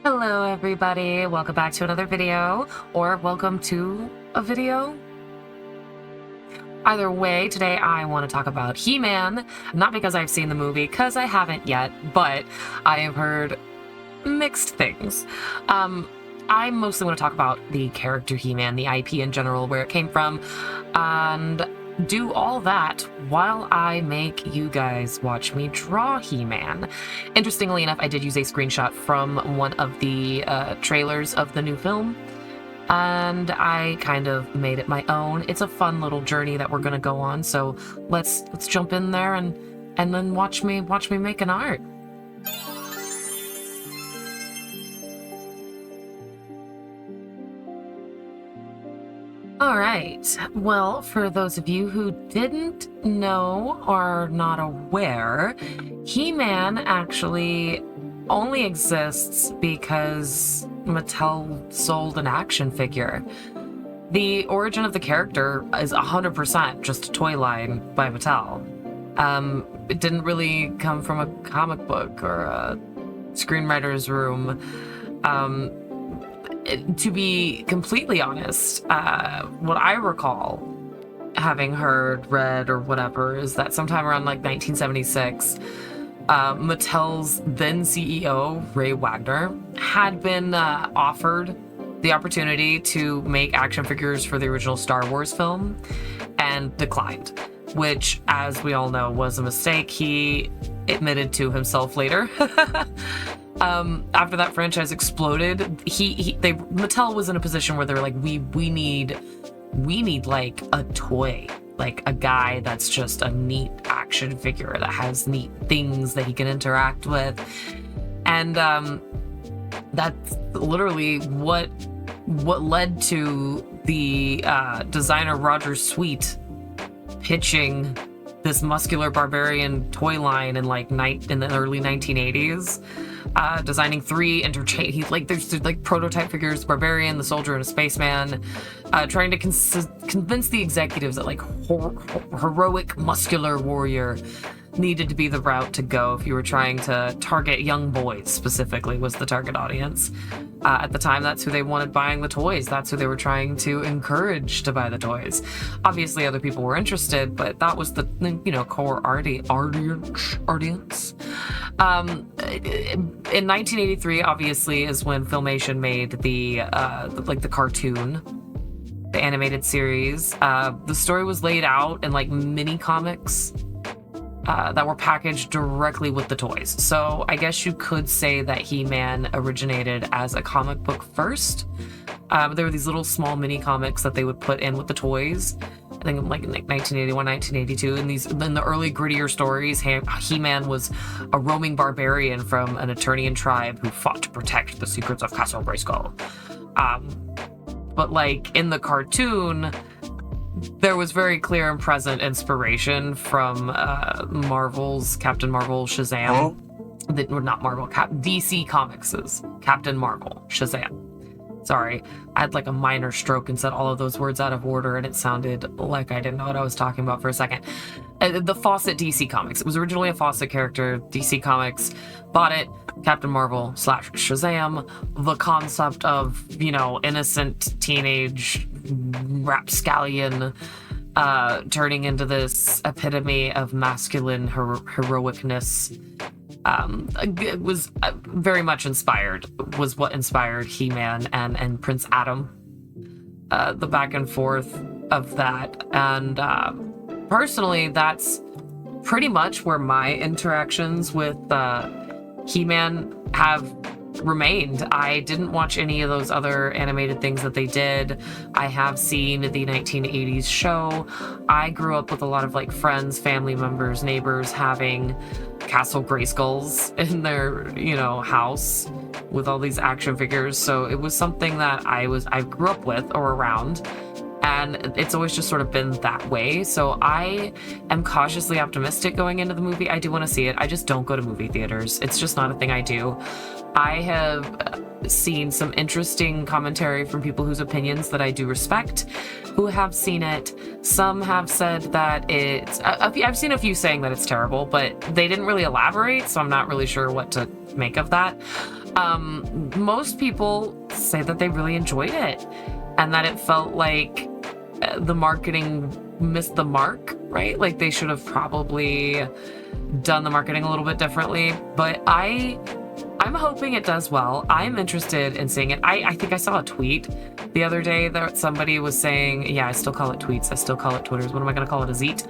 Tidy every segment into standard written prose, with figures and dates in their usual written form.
Hello everybody, welcome back to another video, or welcome to a video. Either way, today I want to talk about He-Man, not because I've seen the movie, because I haven't yet, but I have heard mixed things. I mostly want to talk about the character He-Man, the IP in general, where it came from, and do all that while I make you guys watch me draw He-Man. Interestingly enough, I did use a screenshot from one of the trailers of the new film, and I kind of made it my own. It's a fun little journey that we're gonna go on, so let's jump in there and then watch me make an art. All right, well, for those of you who didn't know or are not aware, He-Man actually only exists because Mattel sold an action figure. The origin of the character is 100% just a toy line by Mattel. It didn't really come from a comic book or a screenwriter's room. To be completely honest, what I recall having heard, read, or whatever is that sometime around like 1976, Mattel's then CEO, Ray Wagner, had been offered the opportunity to make action figures for the original Star Wars film and declined, which, as we all know, was a mistake. He admitted to himself later. After that franchise exploded, Mattel was in a position where they were like, we need like a toy, like a guy that's just a neat action figure that has neat things that he can interact with. And that's literally what led to the designer Roger Sweet pitching this muscular barbarian toy line in the early 1980s. Designing three there's prototype figures, the barbarian, the soldier, and a spaceman, trying to convince the executives that heroic muscular warrior needed to be the route to go if you were trying to target young boys. Specifically was the target audience. At the time, that's who they wanted buying the toys. That's who they were trying to encourage to buy the toys. Obviously, other people were interested, but that was the core audience. In 1983, obviously, is when Filmation made the cartoon, the animated series. The story was laid out in mini comics that were packaged directly with the toys. So I guess you could say that He-Man originated as a comic book first. There were these little small mini comics that they would put in with the toys. I think in 1981, 1982. In the early grittier stories, He-Man was a roaming barbarian from an Eternian tribe who fought to protect the secrets of Castle Grayskull. But in the cartoon, there was very clear and present inspiration from Marvel's Captain Marvel Shazam. Not Marvel, DC Comics' Captain Marvel Shazam. Sorry, I had a minor stroke and said all of those words out of order, and it sounded like I didn't know what I was talking about for a second. The Fawcett DC Comics. It was originally a Fawcett character. DC Comics bought it. Captain Marvel / Shazam. The concept of, innocent teenage rapscallion turning into this epitome of masculine heroicness. It was very much was what inspired He-Man and Prince Adam. The back and forth of that. And personally, that's pretty much where my interactions with He-Man have remained. I didn't watch any of those other animated things that they did. I have seen the 1980s show. I grew up with a lot of friends, family members, neighbors having Castle Grayskulls in their, house with all these action figures. So it was something that I grew up with or around. And it's always just sort of been that way. So I am cautiously optimistic going into the movie. I do want to see it. I just don't go to movie theaters. It's just not a thing I do. I have seen some interesting commentary from people whose opinions that I do respect, who have seen it. Some have said that it's... I've seen a few saying that it's terrible, but they didn't really elaborate, so I'm not really sure what to make of that. Most people say that they really enjoyed it and that it felt like the marketing missed the mark, right? Like they should have probably done the marketing a little bit differently, but I'm hoping it does well. I'm interested in seeing it. I think I saw a tweet the other day that somebody was saying, yeah, I still call it tweets. I still call it Twitters. What am I going to call it? A zeet?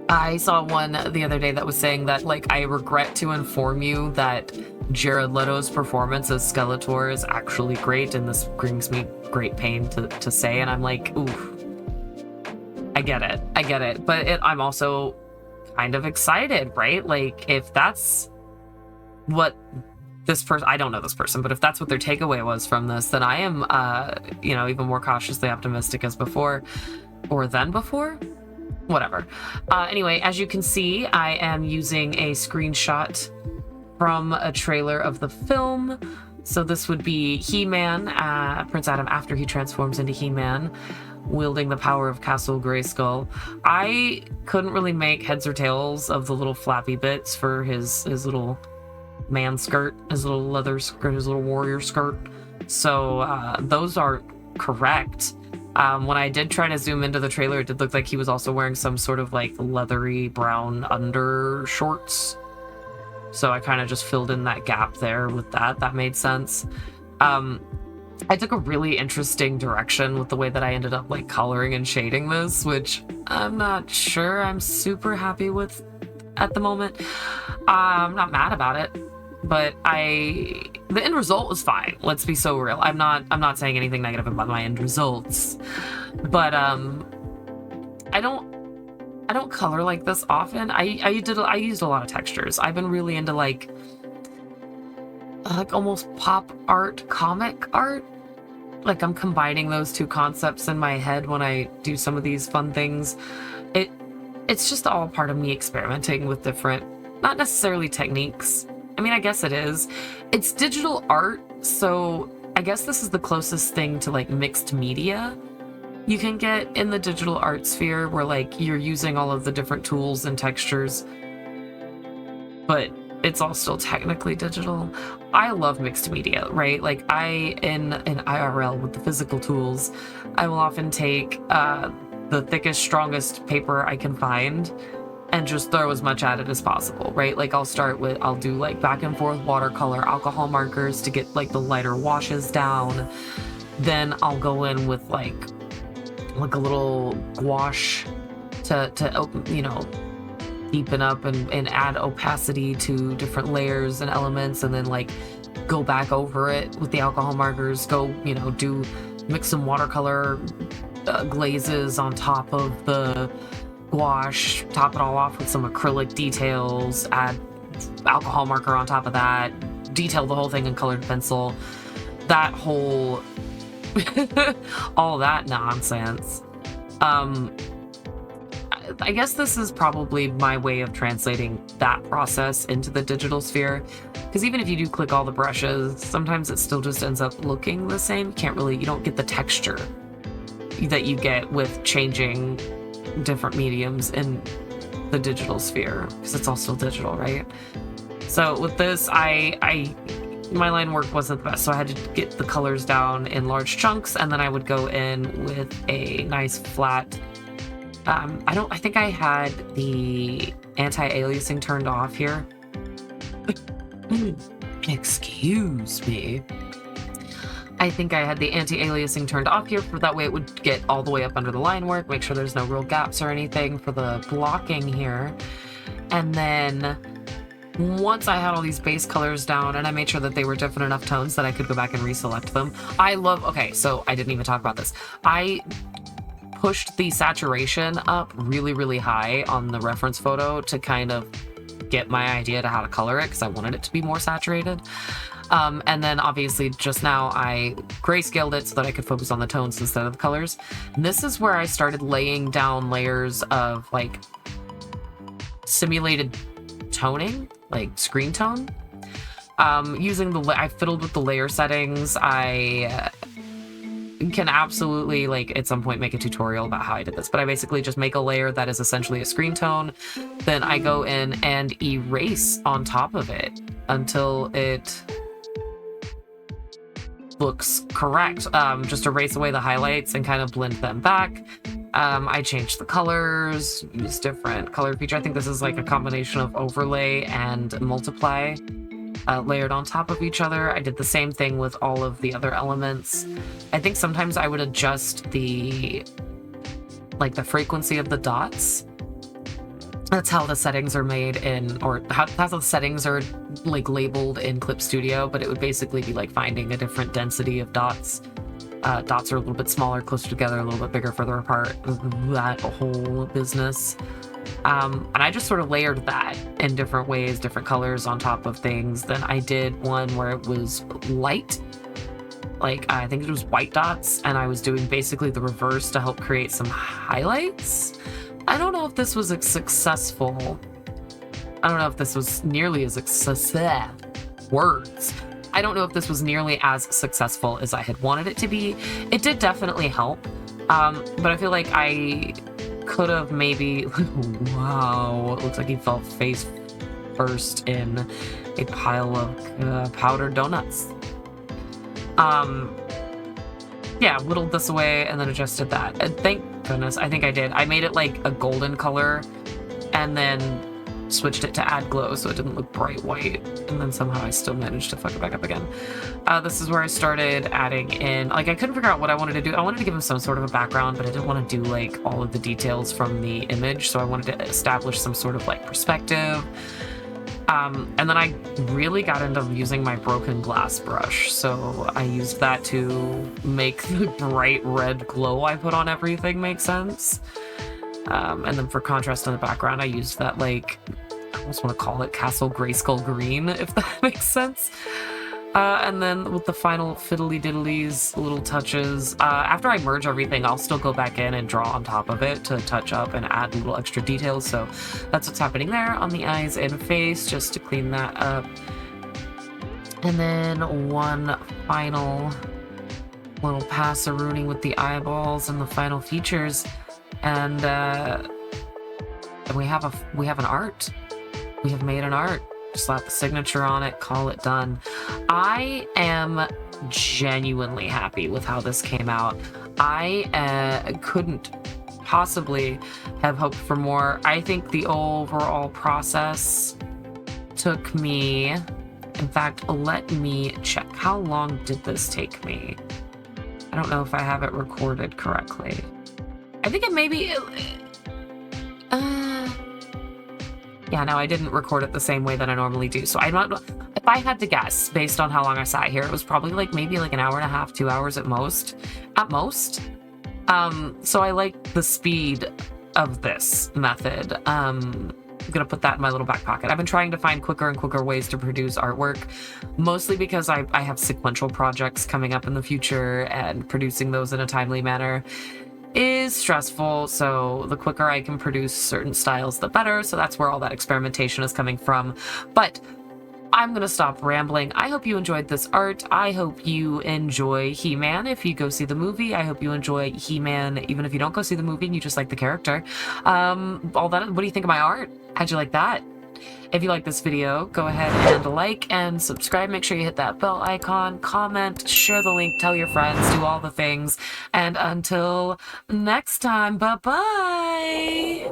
I saw one the other day that was saying that, like, I regret to inform you that Jared Leto's performance as Skeletor is actually great, and this brings me great pain to say. And I'm like, oof. I get it. But I'm also kind of excited, right? Like, if that's what this person, I don't know this person, but if that's what their takeaway was from this, then I am, even more cautiously optimistic as before, or than before. Whatever. Anyway, as you can see, I am using a screenshot from a trailer of the film. So this would be He-Man, Prince Adam after he transforms into He-Man, wielding the power of Castle Grayskull. I couldn't really make heads or tails of the little flappy bits for his little man skirt, his little leather skirt, his little warrior skirt. So those are correct. When I did try to zoom into the trailer, it did look like he was also wearing some sort of like leathery brown undershorts. So I kind of just filled in that gap there with that. That made sense. I took a really interesting direction with the way that I ended up like coloring and shading this, which I'm not sure I'm super happy with at the moment. I'm not mad about it, but the end result was fine. Let's be so real. I'm not saying anything negative about my end results, but I don't color like this often. I used a lot of textures. I've been really into like almost pop art, comic art. Like I'm combining those two concepts in my head when I do some of these fun things. It's just all part of me experimenting with different, not necessarily techniques. I mean, I guess it is. It's digital art, so I guess this is the closest thing to like mixed media you can get in the digital art sphere, where like you're using all of the different tools and textures, but it's all still technically digital. I love mixed media, right? Like in IRL with the physical tools, I will often take the thickest, strongest paper I can find and just throw as much at it as possible, right? Like I'll do like back and forth watercolor alcohol markers to get like the lighter washes down. Then I'll go in with like a little gouache to deepen up and add opacity to different layers and elements, and then like go back over it with the alcohol markers, mix some watercolor glazes on top of the gouache, top it all off with some acrylic details, add alcohol marker on top of that, detail the whole thing in colored pencil. That whole all that nonsense. I guess this is probably my way of translating that process into the digital sphere, because even if you do click all the brushes, sometimes it still just ends up looking the same. You don't get the texture that you get with changing different mediums in the digital sphere, because it's all still digital, right? So with this, my line work wasn't the best, so I had to get the colors down in large chunks, and then I would go in with a nice flat. I think I had the anti-aliasing turned off here. Excuse me. I think I had the anti-aliasing turned off here, for that way it would get all the way up under the line work, make sure there's no real gaps or anything for the blocking here. And then once I had all these base colors down and I made sure that they were different enough tones that I could go back and reselect them. Okay, so I didn't even talk about this. I pushed the saturation up really, really high on the reference photo to kind of get my idea to how to color it, because I wanted it to be more saturated. And then obviously just now I grayscaled it so that I could focus on the tones instead of the colors. And this is where I started laying down layers of like simulated toning, like screen tone. I fiddled with the layer settings. I can absolutely, like, at some point make a tutorial about how I did this, but I basically just make a layer that is essentially a screen tone. Then I go in and erase on top of it until it looks correct. Just erase away the highlights and kind of blend them back. I changed the colors, used different color feature. I think this is like a combination of overlay and multiply layered on top of each other. I did the same thing with all of the other elements. I think sometimes I would adjust the frequency of the dots. That's how the settings are made in, or how the settings are like labeled in Clip Studio, but it would basically be like finding a different density of dots. Dots are a little bit smaller, closer together, a little bit bigger, further apart, that whole business. And I just sort of layered that in different ways, different colors on top of things. Then I did one where it was light, like I think it was white dots, and I was doing basically the reverse to help create some highlights. I don't know if this was successful. I don't know if this was nearly as words. I don't know if this was nearly as successful as I had wanted it to be. It did definitely help, but I feel like I could have maybe... Wow, it looks like he fell face first in a pile of powdered donuts. Yeah, whittled this away and then adjusted that. And thank goodness, I think I did. I made it like a golden color and then switched it to add glow so it didn't look bright white. And then somehow I still managed to fuck it back up again. This is where I started adding in, like I couldn't figure out what I wanted to do. I wanted to give him some sort of a background, but I didn't want to do like all of the details from the image. So I wanted to establish some sort of like perspective. And then I really got into using my broken glass brush. So I used that to make the bright red glow I put on everything make sense. And then for contrast in the background, I used that, like, I almost want to call it Castle Grayskull Green, if that makes sense. And then with the final fiddly-diddlies, little touches, after I merge everything, I'll still go back in and draw on top of it to touch up and add little extra details. So that's what's happening there on the eyes and face, just to clean that up. And then one final little pass-a-rooning with the eyeballs and the final features. And we have an art. We have made an art. Slap the signature on it, call it done. I am genuinely happy with how this came out. I couldn't possibly have hoped for more. I think the overall process took me... In fact, let me check. How long did this take me? I don't know if I have it recorded correctly. I think it maybe... Yeah, no, I didn't record it the same way that I normally do. So I'm not... If I had to guess, based on how long I sat here, it was probably like maybe like an hour and a half, 2 hours at most. At most. So I like the speed of this method. I'm gonna put that in my little back pocket. I've been trying to find quicker and quicker ways to produce artwork, mostly because I have sequential projects coming up in the future, and producing those in a timely manner is stressful, so the quicker I can produce certain styles, the better. So that's where all that experimentation is coming from. But I'm gonna stop rambling. I hope you enjoyed this art. I hope you enjoy He-Man if you go see the movie. I hope you enjoy He-Man even if you don't go see the movie and you just like the character. All that. What do you think of my art? How'd you like that? If you like this video, go ahead and like and subscribe. Make sure you hit that bell icon, comment, share the link, tell your friends, do all the things. And until next time, bye-bye!